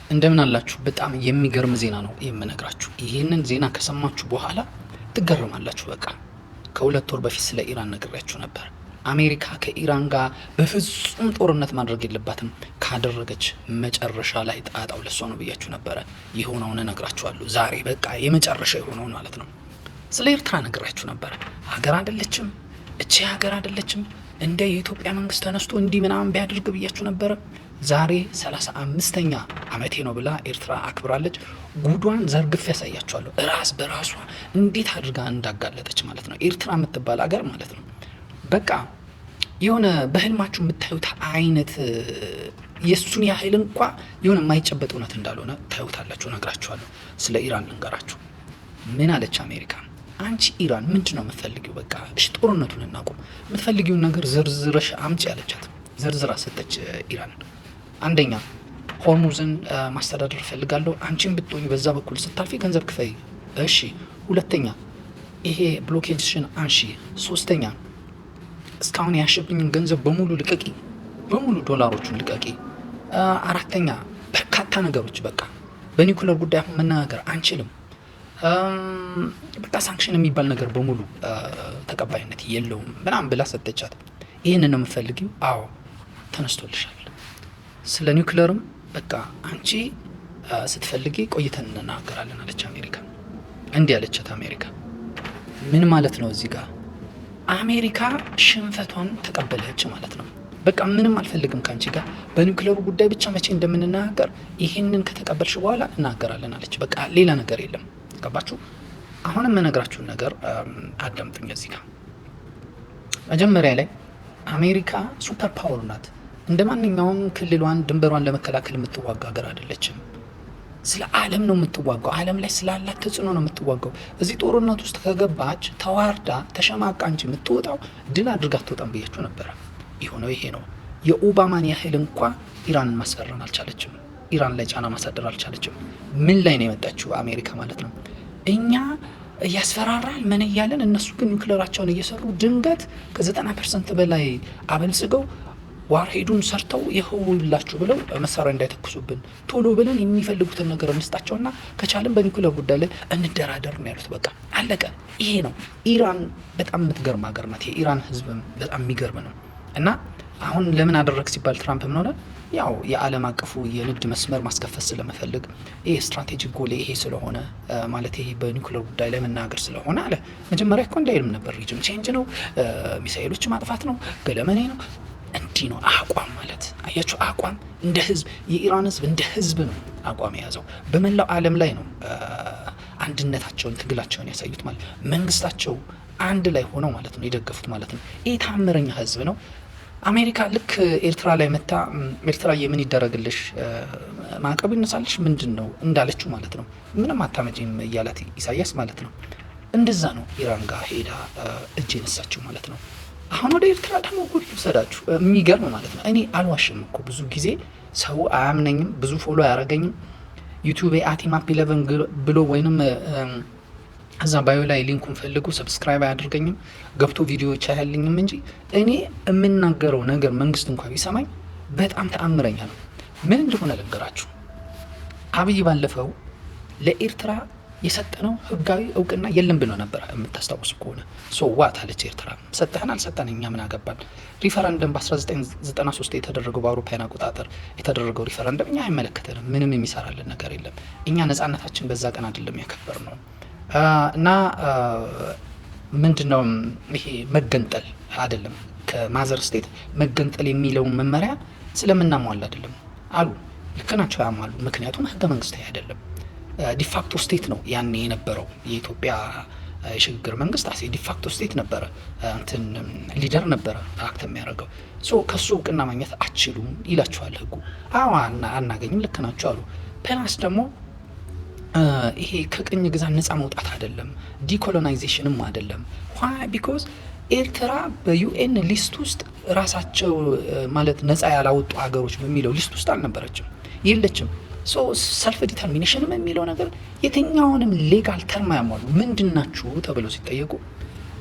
እንደምን አላችሁ? በጣም የሚገርም ዜና ነው የምነግራችሁ። ይህንን ዜና ከሰማችሁ በኋላ ትገርማላችሁ። በቃ ከሁለት ወር በፊት ስለ ኢራን ነግሬያችሁ ነበር። አሜሪካ ከኢራን ጋር በፍጹም ጦርነት ማድረግ የለባትም፣ ካደረገች መጨረሻ ላይ ጣጣው ለሷ ነው ብያችሁ ነበረ። የሆነውን እነግራችኋለሁ ዛሬ። በቃ የመጨረሻ የሆነውን ማለት ነው። ስለ ኤርትራ ነግሬያችሁ ነበረ። ሀገር አይደለችም እቺ፣ ሀገር አይደለችም። እንደ የኢትዮጵያ መንግስት ተነስቶ እንዲህ ምናምን ቢያደርግ ብያችሁ ነበረ። ዛሬ 35ኛ ዓመቴ ነው ብላ ኤርትራ አክብራለች። ጉዷን ዘርግፍ ያሳያቸዋለሁ። ራስ በራሷ እንዴት አድርጋ እንዳጋለጠች ማለት ነው። ኤርትራ የምትባል አገር ማለት ነው። በቃ የሆነ በህልማችሁ የምታዩት አይነት የሱን ያህል እንኳ የሆነ የማይጨበጥ እውነት እንዳልሆነ ታዩታላችሁ። ነግራችኋለሁ። ስለ ኢራን ልንገራችሁ። ምን አለች አሜሪካ? አንቺ ኢራን ምንድን ነው የምትፈልጊው? በቃ እሺ ጦርነቱን እናቁም፣ የምትፈልጊውን ነገር ዝርዝረሽ አምጪ ያለቻት። ዝርዝራ ሰጠች ኢራን። አንደኛ ሆርሙዝን ማስተዳደር እፈልጋለሁ፣ አንቺን ብትሆኝ በዛ በኩል ስታልፊ ገንዘብ ክፈይ። እሺ። ሁለተኛ ይሄ ብሎኬጅሽን አንሺ። ሶስተኛ እስካሁን ያሸብኝን ገንዘብ በሙሉ ልቀቂ፣ በሙሉ ዶላሮቹን ልቀቂ። አራተኛ በርካታ ነገሮች በቃ በኒኩለር ጉዳይ አሁን መነጋገር አንችልም። በቃ ሳንክሽን የሚባል ነገር በሙሉ ተቀባይነት የለውም ምናምን ብላ ሰጠቻት። ይህንን ነው የምፈልጊው? አዎ ተነስቶልሻል። ስለ ኒውክለርም በቃ አንቺ ስትፈልጊ ቆይተን እንናገራለን አለች አሜሪካ። እንዲህ አለቻት አሜሪካ። ምን ማለት ነው? እዚህ ጋር አሜሪካ ሽንፈቷን ተቀበለች ማለት ነው። በቃ ምንም አልፈልግም ከአንቺ ጋር በኒውክለሩ ጉዳይ ብቻ መቼ እንደምንናገር ይህንን ከተቀበልሽ በኋላ እናገራለን አለች። በቃ ሌላ ነገር የለም። ገባችሁ? አሁንም የምነግራችሁን ነገር አዳምጡኝ። እዚህ ጋር መጀመሪያ ላይ አሜሪካ ሱፐር ፓወር ናት። እንደ ማንኛውም ክልሏን ድንበሯን ለመከላከል የምትዋጋ ሀገር አይደለችም። ስለ ዓለም ነው የምትዋጋው። ዓለም ላይ ስላላት ተጽዕኖ ነው የምትዋጋው። እዚህ ጦርነት ውስጥ ከገባች ተዋርዳ ተሸማቃ እንጂ የምትወጣው ድል አድርጋ አትወጣም ብያችሁ ነበረ። የሆነው ይሄ ነው። የኦባማን ያህል እንኳ ኢራንን ማስፈራን አልቻለችም። ኢራን ላይ ጫና ማሳደር አልቻለችም። ምን ላይ ነው የመጣችው አሜሪካ ማለት ነው? እኛ ያስፈራራል ምን እያለን፣ እነሱ ግን ኒውክሌራቸውን እየሰሩ ድንገት ከ90% በላይ አበልጽገው ዋርሄዱን ሰርተው ይኸውላችሁ ብለው መሳሪያ እንዳይተኩሱብን ቶሎ ብለን የሚፈልጉትን ነገር እንስጣቸውና ከቻለን በኒውክሌር ጉዳይ ላይ እንደራደር ነው ያሉት። በቃ አለቀ። ይሄ ነው። ኢራን በጣም የምትገርም ሀገር ናት። የኢራን ህዝብ በጣም የሚገርም ነው። እና አሁን ለምን አደረግ ሲባል ትራምፕ ምን ሆነ? ያው የዓለም አቀፉ የንግድ መስመር ማስከፈት ስለመፈልግ ይሄ ስትራቴጂክ ጎል ይሄ ስለሆነ ማለት ይሄ በኒውክሌር ጉዳይ ላይ መናገር ስለሆነ አለ። መጀመሪያ እኮ እንዳይልም ነበር። ሪጅም ቼንጅ ነው፣ ሚሳኤሎች ማጥፋት ነው፣ ገለመኔ ነው። እንዲህ ነው አቋም ማለት። አያችሁ፣ አቋም እንደ ህዝብ የኢራን ህዝብ እንደ ህዝብ ነው አቋም የያዘው። በመላው ዓለም ላይ ነው አንድነታቸውን ትግላቸውን ያሳዩት ማለት መንግስታቸው አንድ ላይ ሆነው ማለት ነው የደገፉት ማለት ነው። ይህ ታምረኛ ህዝብ ነው። አሜሪካ ልክ ኤርትራ ላይ መታ ኤርትራ የምን ይደረግልሽ ማዕቀብ ይነሳልሽ ምንድን ነው እንዳለችው ማለት ነው። ምንም አታመጪም እያላት ኢሳያስ ማለት ነው። እንደዛ ነው ኢራን ጋር ሄዳ እጅ የነሳችው ማለት ነው። አሁን ወደ ኤርትራ ደግሞ ጉድ ልውሰዳችሁ። የሚገርም ማለት ነው። እኔ አልዋሽም እኮ ብዙ ጊዜ ሰው አያምነኝም፣ ብዙ ፎሎ አያረገኝም። ዩቲዩብ አቲማፕ 11 ብሎ ወይንም እዛ ባዮ ላይ ሊንኩን ፈልጉ ሰብስክራይብ አያደርገኝም፣ ገብቶ ቪዲዮዎች አያልኝም እንጂ እኔ የምናገረው ነገር መንግስት እንኳን ቢሰማኝ በጣም ተአምረኛ ነው። ምን እንደሆነ ልንገራችሁ። አብይ ባለፈው ለኤርትራ የሰጠነው ህጋዊ እውቅና የለም ብሎ ነበር የምታስታውሱ ከሆነ። ዋት አለች ኤርትራ። ሰጠህን አልሰጠን እኛ ምን አገባን? ሪፈረንደም በ1993 የተደረገው በአውሮፓውያን አቆጣጠር የተደረገው ሪፈረንደም እኛ አይመለከተንም። ምንም የሚሰራልን ነገር የለም። እኛ ነጻነታችን በዛ ቀን አይደለም ያከበር ነው። እና ምንድነው ይሄ መገንጠል አይደለም፣ ከማዘር ስቴት መገንጠል የሚለውን መመሪያ ስለምናሟላ አይደለም አሉ። ልክ ናቸው፣ ያሟሉ። ምክንያቱም ህገ መንግስታዊ አይደለም፣ ዲፋክቶ ስቴት ነው ያኔ የነበረው። የኢትዮጵያ የሽግግር መንግስት ዲፋክቶ ስቴት ነበረ፣ እንትን ሊደር ነበረ አክት የሚያደርገው። ከሱ እውቅና ማግኘት አችሉም ይላቸዋል ህጉ። አናገኝም፣ ልክ ናቸው አሉ። ፕላስ ደግሞ ይሄ ከቅኝ ግዛት ነፃ መውጣት አይደለም፣ ዲኮሎናይዜሽንም አይደለም። ዋይ ቢኮዝ ኤርትራ በዩኤን ሊስት ውስጥ ራሳቸው ማለት ነፃ ያላወጡ ሀገሮች በሚለው ሊስት ውስጥ አልነበረችም፣ የለችም። ሰልፍ ዲተርሚኔሽንም የሚለው ነገር የትኛውንም ሌጋል ተርም ያሟሉ ምንድናችሁ ተብለው ሲጠየቁ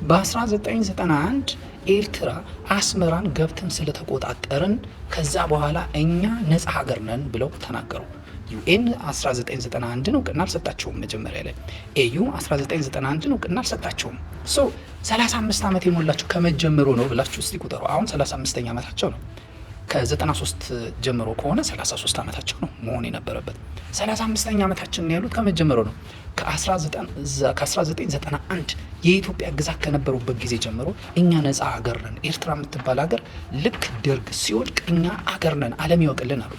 በ1991 ኤርትራ አስመራን ገብተን ስለተቆጣጠርን ከዛ በኋላ እኛ ነፃ ሀገር ነን ብለው ተናገሩ። ዩኤን 1991 እውቅና አልሰጣቸውም። መጀመሪያ ላይ ኤዩ 1991 እውቅና አልሰጣቸውም። 35 ዓመት የሞላቸው ከመጀመሩ ነው ብላችሁ እስቲ ቁጠሩ። አሁን 35ኛ ዓመታቸው ነው። ከ93 ጀምሮ ከሆነ 33 ዓመታቸው ነው መሆን የነበረበት። 35ኛ ዓመታችን ያሉት ከመጀመሩ ነው። ከ1991 የኢትዮጵያ ግዛት ከነበሩበት ጊዜ ጀምሮ እኛ ነፃ ሀገር ነን፣ ኤርትራ የምትባል ሀገር ልክ ደርግ ሲወድቅ እኛ ሀገር ነን ዓለም ይወቅልን አሉ።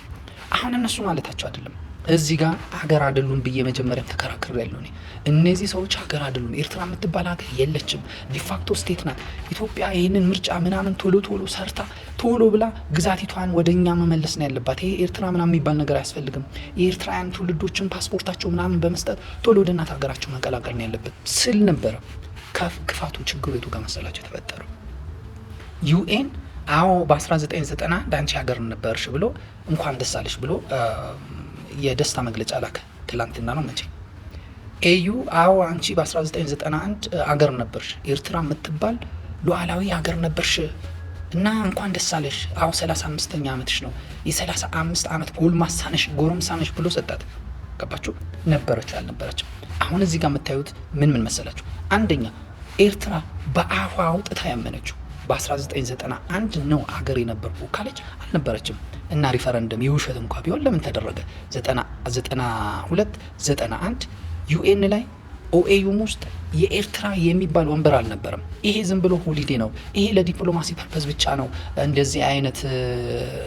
አሁን እነሱ ማለታቸው አይደለም። እዚህ ጋር ሀገር አይደሉም ብዬ መጀመሪያም ተከራክሬ ያለው እኔ። እነዚህ ሰዎች ሀገር አይደሉም። ኤርትራ የምትባል ሀገር የለችም፣ ዲፋክቶ ስቴት ናት። ኢትዮጵያ ይህንን ምርጫ ምናምን ቶሎ ሰርታ ቶሎ ብላ ግዛቲቷን ወደ እኛ መመለስ ነው ያለባት። ይሄ ኤርትራ ምናምን የሚባል ነገር አያስፈልግም። የኤርትራውያን ትውልዶችን ፓስፖርታቸው ምናምን በመስጠት ቶሎ ወደ እናት ሀገራቸው መቀላቀል ነው ያለበት ስል ነበረ። ክፋቱ ችግሩ የቱ ጋር መሰላቸው የተፈጠረው? ዩኤን አዎ በ1991 አንቺ ሀገር ነበርሽ ብሎ እንኳን ደስ አለሽ ብሎ የደስታ መግለጫ ላከ። ትላንትና ነው መቼ። ኤዩ አዎ አንቺ በ1991 ሀገር ነበርሽ፣ ኤርትራ የምትባል ሉዓላዊ ሀገር ነበርሽ እና እንኳን ደስ አለሽ። አዎ 35ኛ ዓመትሽ ነው፣ የ35 ዓመት ጎረምሳ ነሽ ብሎ ሰጣት። ገባችሁ? ነበረች አልነበረችም? አሁን እዚህ ጋር የምታዩት ምን መሰላችሁ? አንደኛ ኤርትራ በአፏ አውጥታ ያመነችው በ1991 ነው አገር የነበርኩ ካለች አልነበረችም። እና ሪፈረንደም የውሸት እንኳ ቢሆን ለምን ተደረገ? 92 91 ዩኤን ላይ ኦኤዩም ውስጥ የኤርትራ የሚባል ወንበር አልነበረም። ይሄ ዝም ብሎ ሆሊዴ ነው። ይሄ ለዲፕሎማሲ ፐርፐዝ ብቻ ነው እንደዚህ አይነት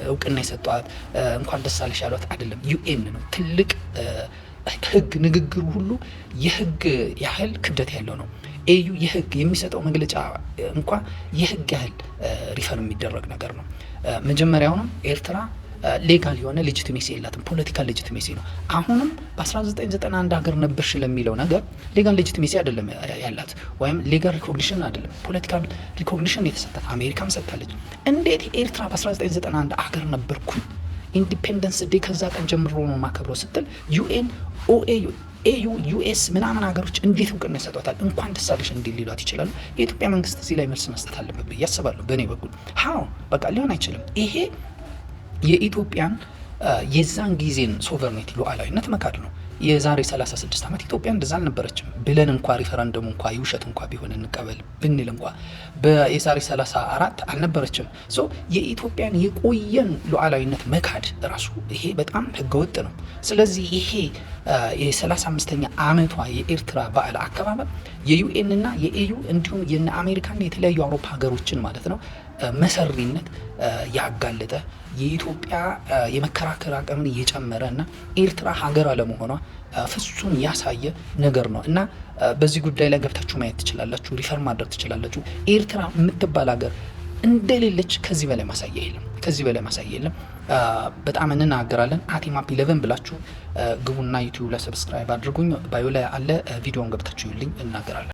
እውቅና የሰጧት እንኳን ደስ አለሽ ያሏት አይደለም። ዩኤን ነው ትልቅ ህግ፣ ንግግሩ ሁሉ የህግ ያህል ክብደት ያለው ነው። ኤዩ የህግ የሚሰጠው መግለጫ እንኳ የህግ ያህል ሪፈር የሚደረግ ነገር ነው። መጀመሪያውንም ኤርትራ ሌጋል የሆነ ሌጂቲሜሲ የላትም፣ ፖለቲካል ሌጂቲሜሲ ነው። አሁንም በ1991 ሀገር ነበርሽ ለሚለው ነገር ሌጋል ሌጂቲሜሲ አይደለም ያላት፣ ወይም ሌጋል ሪኮግኒሽን አይደለም፣ ፖለቲካል ሪኮግኒሽን የተሰጣት አሜሪካም ሰጥታለች። እንዴት ኤርትራ በ1991 ሀገር ነበርኩኝ ኢንዲፔንደንስ ዴ ከዛ ቀን ጀምሮ ነው ማከብረው ስትል ዩኤን ኦኤዩ ኤዩ ዩኤስ ምናምን ሀገሮች እንዴት እውቅና ይሰጧታል? እንኳን ደስ አለሽ እንዲል ሊሏት ይችላሉ። የኢትዮጵያ መንግስት እዚህ ላይ መልስ መስጠት አለበት ብዬ አስባለሁ። በእኔ በኩል በቃ ሊሆን አይችልም። ይሄ የኢትዮጵያን የዛን ጊዜን ሶቨርኒቲ ሉዓላዊነት መካድ ነው። የዛሬ 36 ዓመት ኢትዮጵያ እንደዛ አልነበረችም ብለን እንኳ ሪፈረንደሙ እንኳ የውሸት እንኳ ቢሆን እንቀበል ብንል እንኳ የዛሬ 34 አልነበረችም። የኢትዮጵያን የቆየን ሉዓላዊነት መካድ ራሱ ይሄ በጣም ህገወጥ ነው። ስለዚህ ይሄ የ35ኛ ዓመቷ የኤርትራ በዓል አከባበር የዩኤንና የኤዩ እንዲሁም የነ አሜሪካና የተለያዩ አውሮፓ ሀገሮችን ማለት ነው መሰሪነት ያጋለጠ የኢትዮጵያ የመከራከር አቅምን እየጨመረ እና ኤርትራ ሀገር አለመሆኗ ፍጹም ያሳየ ነገር ነው እና በዚህ ጉዳይ ላይ ገብታችሁ ማየት ትችላላችሁ፣ ሪፈር ማድረግ ትችላላችሁ። ኤርትራ የምትባል ሀገር እንደሌለች ከዚህ በላይ ማሳያ የለም። በጣም እንናገራለን። አቲማፕ 11 ብላችሁ ግቡና ዩቲዩብ ላይ ሰብስክራይብ አድርጉኝ። ባዮ ላይ አለ፣ ቪዲዮውን ገብታችሁ ይልኝ እናገራለን።